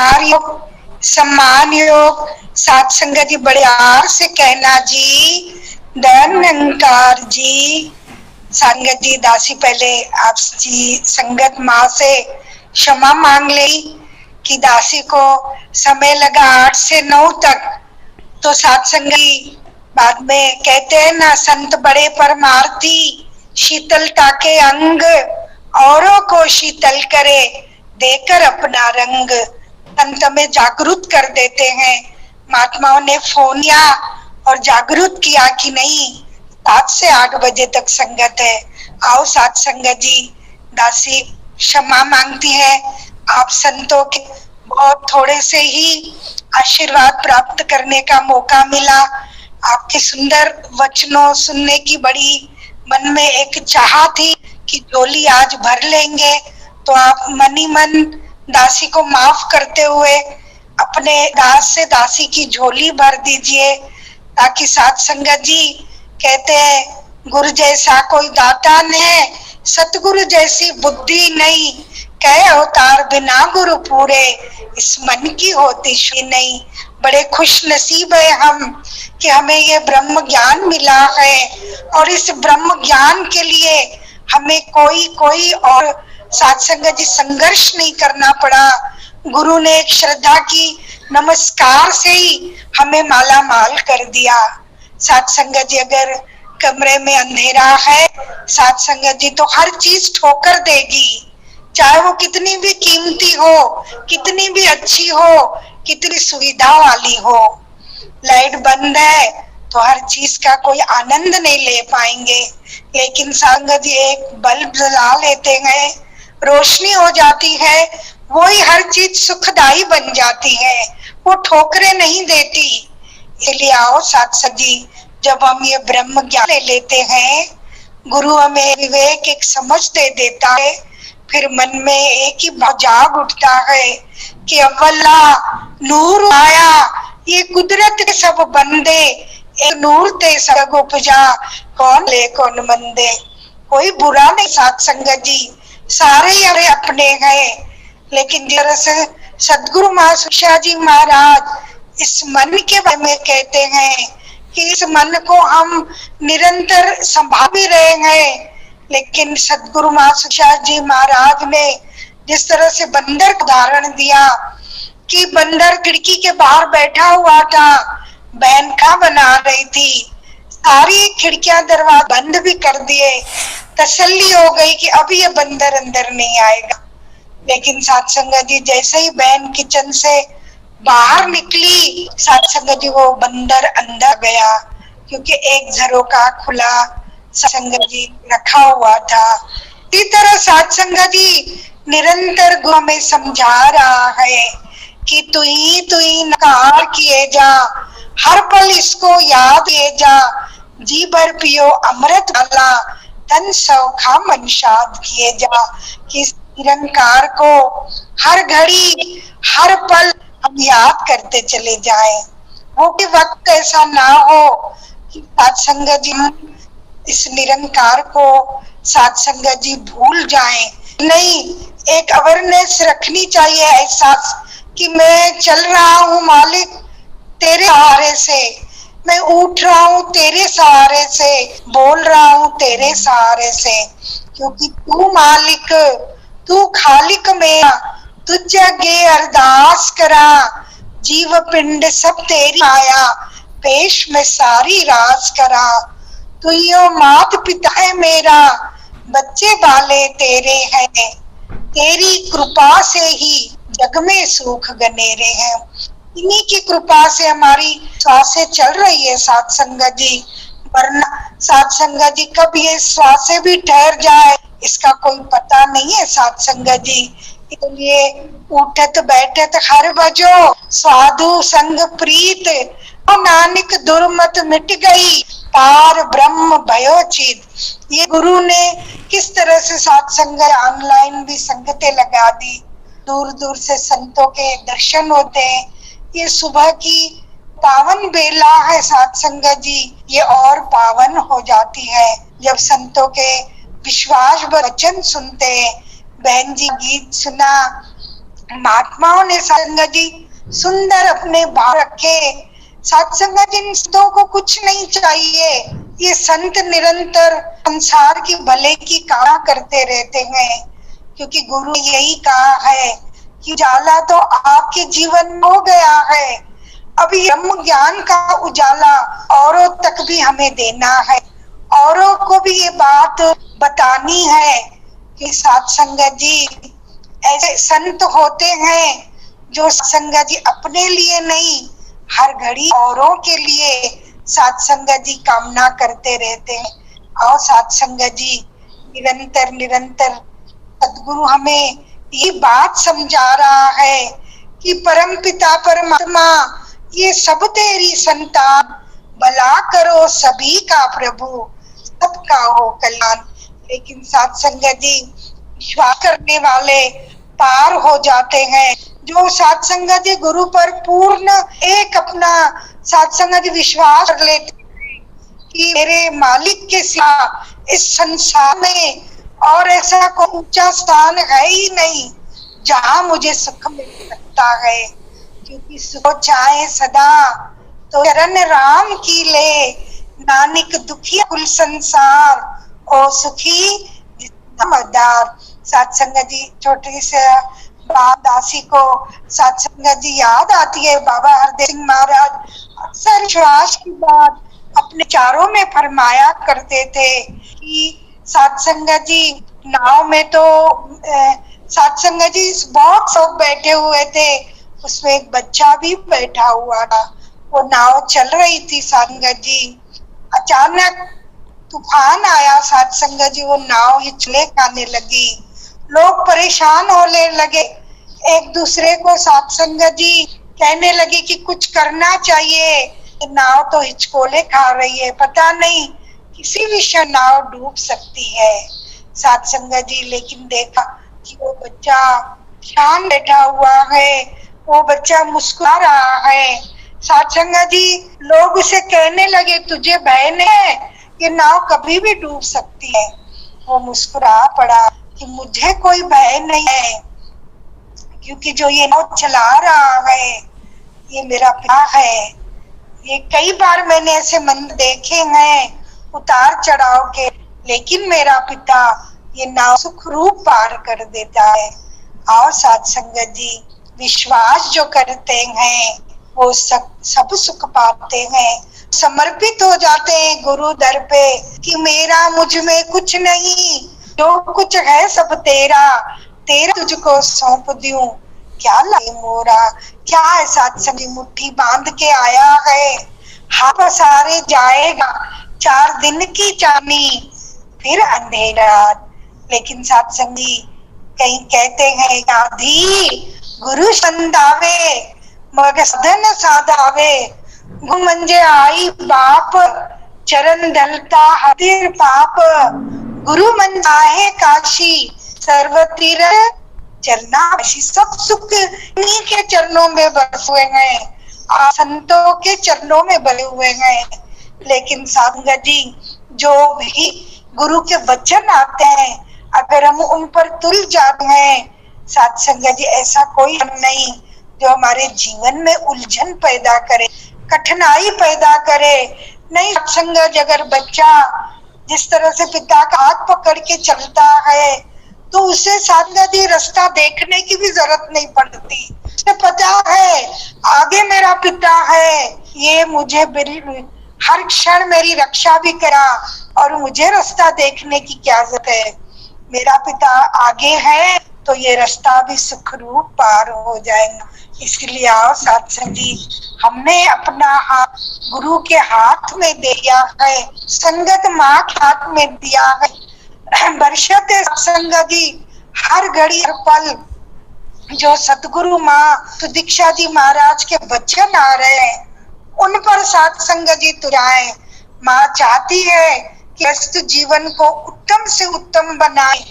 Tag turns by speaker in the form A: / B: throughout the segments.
A: आहार योग, सम्मान योग। सात संगत जी बड़े आर से कहना जी, धन निरंकार जी। संगत जी दासी पहले आप जी संगत माँ से क्षमा मांग ली कि दासी को समय लगा 8 से 9 तक। तो सात संगी बाद में कहते हैं ना, संत बड़े परमार्थी, शीतलता के अंग औरों को शीतल करे देकर अपना रंग। संत में जागरूक कर देते हैं। महात्माओं ने फोन किया और जागरूक किया कि नहीं, 7 से 8 बजे तक संगत है, आओ सात संगत जी। दासी क्षमा मांगती है, आप संतों के बहुत थोड़े से ही आशीर्वाद प्राप्त करने का मौका मिला। आपके सुंदर वचनों सुनने की बड़ी मन में एक चाह थी कि झोली आज भर लेंगे, तो आप मन ही मन दासी को माफ करते हुए अपने दास से दासी की झोली भर दीजिए, ताकि सात संगत जी कहते हैं, गुरु जैसा कोई दाता नहीं, सतगुरु जैसी बुद्धि नहीं, कहे अवतार बिना गुरु पूरे, इस मन की होती शुद्धि नहीं। बड़े खुश नसीब है हम कि हमें ये ब्रह्म ज्ञान मिला है, और इस ब्रह्म ज्ञान के लिए हमें कोई और सात संगत जी संघर्ष नहीं करना पड़ा। गुरु ने एक श्रद्धा की नमस्कार से ही हमें माला माल कर दिया। सात संगत जी अगर कमरे में अंधेरा है, सात संगत जी तो हर चीज ठोकर देगी, चाहे वो कितनी भी कीमती हो, कितनी भी अच्छी हो, कितनी सुविधा वाली हो। लाइट बंद है तो हर चीज का कोई आनंद नहीं ले पाएंगे, लेकिन संगत जी एक बल्ब जला लेते हैं, रोशनी हो जाती है, वो ही हर चीज सुखदाई बन जाती है, वो ठोकरे नहीं देती। इसलिए आओ सात संगत जी, जब हम ये ब्रह्म ज्ञान ले लेते हैं, गुरु हमें विवेक एक समझ दे देता है, फिर मन में एक ही जाग उठता है कि अव्वला नूर आया, ये कुदरत के सब बंदे, एक नूर ते सब उपजा, कौन ले कौन मंदे। कोई बुरा नहीं सात संगत जी, सारे ही अपने हैं, लेकिन जैसे सदगुरु माँ सुखा जी महाराज इस मन के बारे में कहते हैं कि इस मन को हम निरंतर संभाल भी रहे हैं, लेकिन सदगुरु माँ सुखा जी महाराज ने जिस तरह से बंदर का उदाहरण दिया कि बंदर खिड़की के बाहर बैठा हुआ था, बहन का बना रही थी, सारी खिड़कियां दरवाजे बंद भी कर दिए, तसल्ली हो गई कि अब ये बंदर अंदर नहीं आएगा। लेकिन सात संगत जी जैसे ही बहन किचन से बाहर निकली, सात संगत जी वो बंदर अंदर गया, क्योंकि एक झरोका खुला संगत जी रखा हुआ था। इसी तरह सात संगत जी निरंतर गुरु में समझा रहा है कि तू ही नकार किए जा, हर पल इसको याद किए जा, जी भर पियो अमृत वाला, तन सौखा मन शाद किए जा। कि निरंकार को हर घड़ी हर पल हम याद करते चले जाएं। वो भी वक्त ऐसा ना हो कि सात संगत जी इस निरंकार को सात संगत जी भूल जाएं। नहीं, एक अवेयरनेस रखनी चाहिए, एहसास कि मैं चल रहा हूँ मालिक तेरे सहारे से, मैं उठ रहा हूँ तेरे सहारे से, बोल रहा हूँ तेरे सहारे से, क्योंकि तू मालिक, तू खालिक मेरा, तुझ अगे अरदास करा, जीव पिंड सब तेरी माया, पेश में सारी रास करा। तू यो मात पिता है मेरा, बच्चे बाले तेरे हैं, तेरी कृपा से ही जग में सुख गनेरे हैं। इन्हीं की कृपा से हमारी श्वासें चल रही है सात संगत जी, वरना सात संगत जी कब ये श्वासें भी ठहर जाए इसका कोई पता नहीं है सात संगत जी। इसलिए उठत बैठत हर बजो, साधु संग प्रीत, नानक दुर्मत मिट गई, पार ब्रह्म भयो चित। ये गुरु ने किस तरह से सात संगत ऑनलाइन भी संगतें लगा दी, दूर दूर से संतों के दर्शन होते हैं। ये सुबह की पावन बेला है सात संगत जी, ये और पावन हो जाती है जब संतों के विश्वास वचन सुनते हैं। बहन जी गीत सुना, महात्माओं ने सत्संग जी सुंदर अपने भाव रखे। सत्संग जी संतों को कुछ नहीं चाहिए, ये संत निरंतर संसार की भले की कामना करते रहते हैं, क्योंकि गुरु ने यही कहा है कि उजाला तो आपके जीवन में हो गया है, अभी ब्रह्म ज्ञान का उजाला औरों तक भी हमें देना है, औरों को भी ये बात बतानी है कि सत्संग जी ऐसे संत होते हैं जो सत्संग जी अपने लिए नहीं हर घड़ी औरों के लिए सत्संग जी कामना करते रहते हैं। और सत्संग जी निरंतर निरंतर सद्गुरु हमें ये बात समझा रहा है कि परम पिता परमात्मा ये सब तेरी संतान, भला करो सभी का प्रभु, सबका हो कल्याण। लेकिन सत्संग जी विश्वास करने वाले पार हो जाते हैं, जो सत्संग जी गुरु पर पूर्ण एक अपना सत्संग जी विश्वास कर लेते हैं कि मेरे मालिक के सिवा इस संसार में और ऐसा कोई ऊंचा स्थान है ही नहीं जहां मुझे सुख मिल सकता है, क्योंकि सुख चाहे सदा तो चरण राम की ले, नानक दुखी कुल संसार ओ सुखी मदार। सत्संग जी छोटी से बाप दासी को सत्संग जी याद आती है। बाबा हरदेव सिंह महाराज अक्सर विश्वास की बात अपने चारों में फरमाया करते थे कि सत्संग जी नाव में तो सत्संग जी बहुत सब बैठे हुए थे, उसमें एक बच्चा भी बैठा हुआ था, वो नाव चल रही थी सत्संग जी, अचानक तूफान आया सत्संग जी, वो नाव हिचले खाने लगी, लोग परेशान होने लगे, एक दूसरे को सत्संग जी कहने लगे कि कुछ करना चाहिए, नाव तो हिचकोले खा रही है, पता नहीं किसी भी क्षण नाव डूब सकती है। सत्संग जी लेकिन देखा कि वो बच्चा शांत बैठा हुआ है, वो बच्चा मुस्कुरा रहा है। सत्संग जी लोग उसे कहने लगे तुझे भय नहीं है, ये नाव कभी भी डूब सकती है। वो मुस्कुरा पड़ा कि मुझे कोई भय नहीं है, क्योंकि जो ये नाव चला रहा है ये मेरा पिता है। ये कई बार मैंने ऐसे मंदिर देखे हैं उतार चढ़ाव के, लेकिन मेरा पिता ये नाव सुखरूप पार कर देता है। और सत्संग जी विश्वास जो करते हैं वो सब सुख पाते हैं, समर्पित हो जाते हैं गुरु दर पे कि मेरा मुझ में कुछ नहीं, जो कुछ है सब तेरा, तेरा तुझको सौंप दूं, क्या लाए मोरा। क्या है सत्संग जी मुट्ठी बांध के आया है, हाथ पसारे जाएगा, 4 दिन की चांदनी फिर अंधेरा। लेकिन सत्संग जी कहीं कहते हैं आधी गुरु संदावे मग सदन साधावे, घुमंजे आई बाप चरण ढलता हतिर पाप, गुरु मन चाहे काशी सर्व तीर चलना। सब सुख इन्हीं के चरणों में बसे हुए हैं, संतों के चरणों में बने हुए हैं। लेकिन सत्संग जी जो भी गुरु के वचन आते हैं अगर हम उन पर तुल जाते हैं, सत्संग जी ऐसा कोई नहीं जो हमारे जीवन में उलझन पैदा करे, कठिनाई पैदा करे। नहीं, सत्संग अगर बच्चा जिस तरह से पिता का हाथ पकड़ के चलता है तो उसे सत्संग जी रास्ता देखने की भी जरूरत नहीं पड़ती, उसे पता है आगे मेरा पिता है, ये मुझे हर क्षण मेरी रक्षा भी करा और मुझे रास्ता देखने की क्या जरूरत है, मेरा पिता आगे है तो ये रास्ता भी सुखरूप पार हो जाएगा। इसलिए आओ सत्संग जी हमने अपना हाथ गुरु के हाथ में दिया है, संगत माँ के हाथ में दिया है। बरसत सत्संग जी हर घड़ी हर पल जो सतगुरु माँ सुदीक्षा जी महाराज के वचन आ रहे हैं उन पर सत्संग जी तुराए। माँ चाहती है कि व्यस्त जीवन को उत्तम से उत्तम बनाए,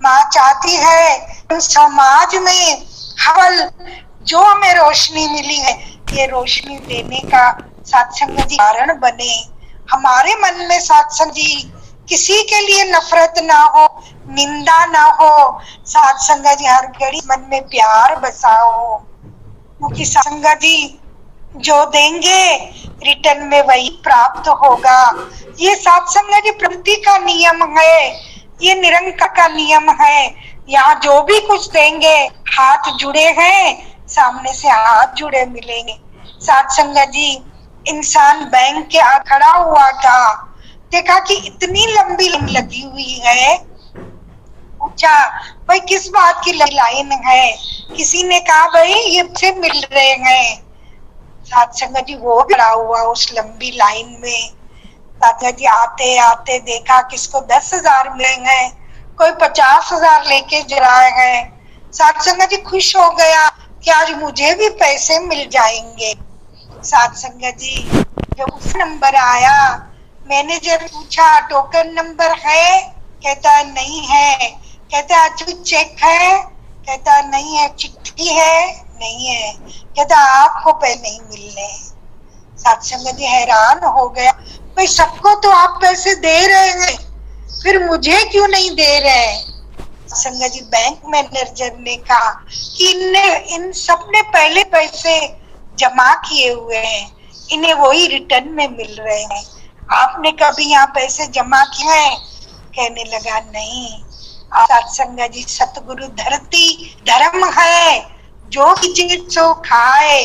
A: माँ चाहती है समाज में हवल जो हमें रोशनी मिली है ये रोशनी देने का सत्संग जी कारण बने। हमारे मन में सत्संग जी किसी के लिए नफरत ना हो, निंदा ना हो। साथ संगत जी हर घड़ी मन में प्यार बसाओ, क्योंकि संगत जी जो देंगे रिटर्न में वही प्राप्त होगा। ये साथ संगत जी प्रकृति का नियम है, ये निरंकार का नियम है। यहाँ जो भी कुछ देंगे हाथ जुड़े हैं, सामने से हाथ जुड़े मिलेंगे। साथ संगत जी इंसान बैंक के आ खड़ा हुआ था, देखा कि इतनी लंबी लाइन लगी हुई है। पूछा भाई किस बात की लाइन है? किसी ने कहा भाई ये से मिल रहे हैं। साथ संगत जी वो खड़ा हुआ उस लंबी लाइन में। साथ संगत जी आते आते देखा किसको 10,000 मिलेंगे, कोई 50,000 लेके जा रहे हैं। साथ संगत जी खुश हो गया कि आज मुझे भी पैसे मिल जाएंगे। साथ संगत जी जब उस नंबर आया, मैनेजर पूछा टोकन नंबर है? कहता नहीं है। कहता अच्छा चेक है? कहता नहीं है। चिट्ठी है? नहीं है। कहता आपको पैसे नहीं मिलने। साथ संगत जी हैरान हो गया, भाई सबको तो आप पैसे दे रहे हैं, फिर मुझे क्यों नहीं दे रहे? संगत जी बैंक मैनेजर ने कहा कि इन सब ने पहले पैसे जमा किए हुए हैं, इन्हें वही रिटर्न में मिल रहे हैं। आपने कभी यहाँ पैसे जमा किए हैं? कहने लगा नहीं। साथ संगत जी सतगुरु धरती धर्म है, जो चीज सो खाए।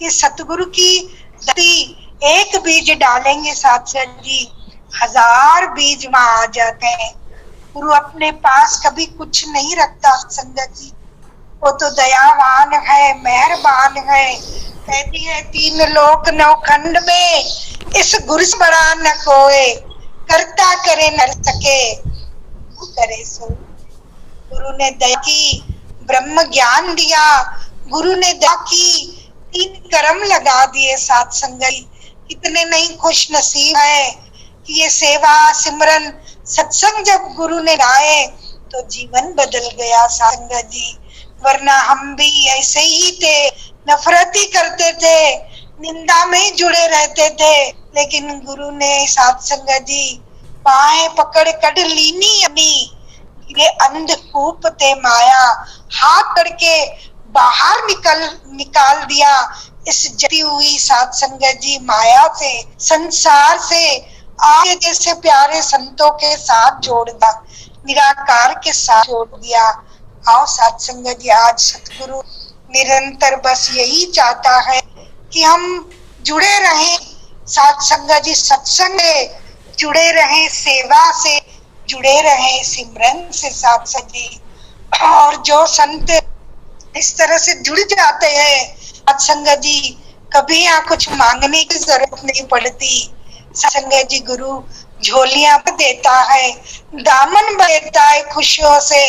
A: ये सतगुरु की धरती, एक बीज डालेंगे साथ संगत जी 1000 बीज वहां आ जाते हैं। गुरु अपने पास कभी कुछ नहीं रखता संगत जी, वो तो दयावान है, मेहरबान है। कहती है 3 लोक 9 खंड में इस गुरु से बड़ा न कोई, करता करे न सके करे सो। गुरु ने दया की, ब्रह्म ज्ञान दिया। गुरु ने दया की, 3 कर्म लगा दिए। साथ संगत कितने नहीं खुश नसीब है कि ये सेवा सिमरन सत्संग जब गुरु ने गाए तो जीवन बदल गया संगत जी। वरना हम भी ऐसे ही थे, नफरत ही करते थे, निंदा में ही जुड़े रहते थे। लेकिन गुरु ने साथ संगत जी बाहें पकड़ कड़ लीनी अपनी, ये अंधकूप ते माया, हाथ करके बाहर निकाल दिया इस जती हुई साथ संगत जी माया से, संसार से। आगे जैसे प्यारे संतों के साथ जोड़ दिया, निराकार के साथ जोड़ दिया। आओ साथ संगत जी आज सतगुरु निरंतर बस यही चाहता है कि हम जुड़े रहें साथ संगत जी, सत्संग से जुड़े रहें, सेवा से जुड़े रहें, सिमरन से साथ संगत जी। और जो संत इस तरह से जुड़ जाते हैं साथ संगत जी, कभी यहाँ कुछ मांगने की जरूरत नहीं पड़ती। संगत जी गुरु झोलियां देता है, दामन देता है खुशियों से।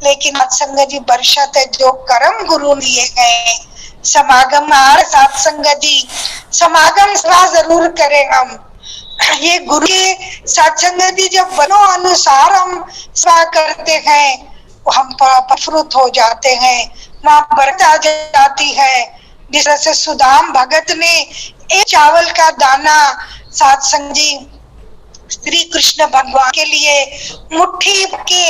A: लेकिन संगत जी बरसत है जो कर्म गुरु लिए गए। समागम आर साथ संगत जी, समागम सेवा जरूर करें हम। ये गुरु के साथ संगत जी जब बनो अनुसार हम सेवा करते हैं, हम प्रफुल्लित हो जाते हैं, वहाँ बरकत आ जाती है। जिस तरह से सुदाम भगत ने एक चावल का दाना साथ संगत जी श्री कृष्ण भगवान के लिए मुट्ठी के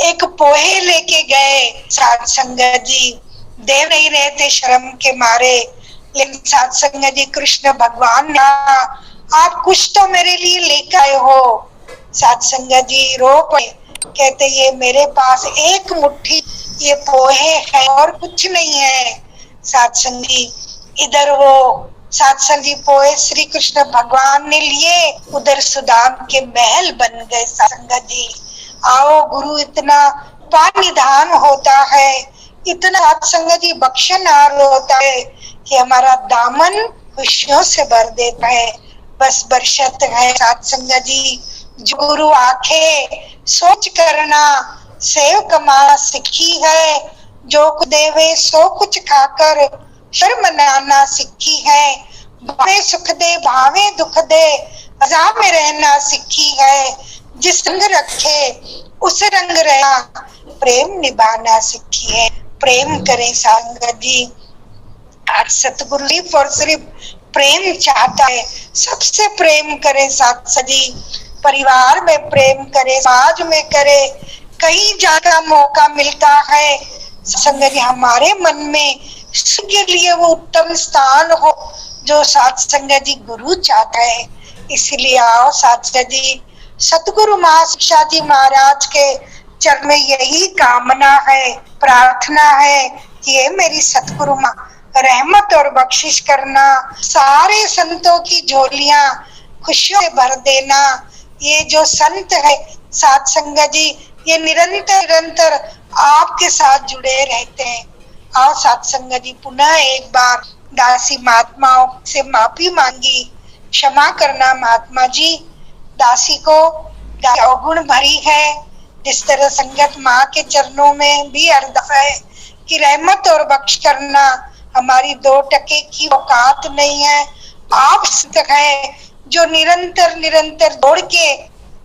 A: एक पोहे लेके गए। साथ संगत जी दे नहीं रहे थे शर्म के मारे, लेकिन साथ संगत जी कृष्ण भगवान ना आप कुछ तो मेरे लिए लेकर आए हो। साथ संगत जी रो पड़े, कहते ये मेरे पास एक मुट्ठी ये पोहे है और कुछ नहीं है। साथ संगत जी इधर वो साथ संगत जी पोहे श्री कृष्ण भगवान ने लिए, उधर सुदाम के महल बन गए। संगत जी आओ गुरु इतना पानिधान होता है, इतना साथ संगत जी बख्शनहार होता है कि हमारा दामन खुशियों से भर देता है। बस बरसत है साथ संगत जी, जो गुरु आखे सोच करना सेव कमाना सीखी है। जो कुछ देवे सो कुछ खाकर शर्म मनाना सीखी है। भावे सुख दे भावे दुख दे रजा में रहना सीखी है। जिस रंग रखे उस रंग रहना प्रेम निभाना सीखी है। प्रेम करें संगत जी। आज सतगुरु सिर्फ और सिर्फ प्रेम चाहता है, सबसे प्रेम करें साथ संगत जी। परिवार में प्रेम करे, समाज में करे, कहीं जाकर मौका मिलता है संगत जी हमारे मन में के लिए वो उत्तम स्थान हो जो साथ संगत जी गुरु चाहता है। इसलिए आओ साथ संगत जी सतगुरु महाशिक्षा जी महाराज के चरण में यही कामना है, प्रार्थना है कि ये मेरी सतगुरु माँ रहमत और बख्शिश करना, सारे संतों की झोलियां खुशियों से भर देना। ये जो संत है साथ संगत जी ये निरंतर आपके साथ जुड़े रहते हैं। आओ साथ संगत जी पुनः एक बार दासी महात्माओं से माफी मांगी, क्षमा करना महात्मा जी, दासी को अवगुण भरी है। जिस तरह संगत माँ के चरणों में भी अरदास है कि रहमत और बख्श करना, हमारी 2 टके की औकात नहीं है, आप तक है जो निरंतर दौड़ के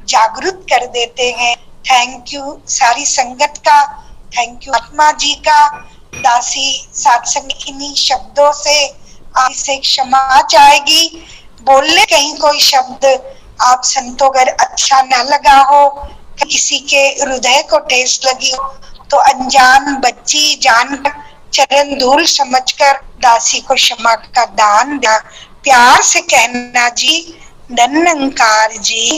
A: जागृत कर देते हैं। थैंक यू सारी संगत का, थैंक यू आत्मा जी का। दासी सत्संग इन्हीं शब्दों से आपसे क्षमा चाहेगी। बोलने कहीं कोई शब्द आप संतों अगर अच्छा न लगा हो, किसी के हृदय को ठेस लगी हो तो अनजान बच्ची जानकर चरण धूल समझकर दासी को क्षमा का दान दिया। प्यार से कहना जी, धन्यकार जी।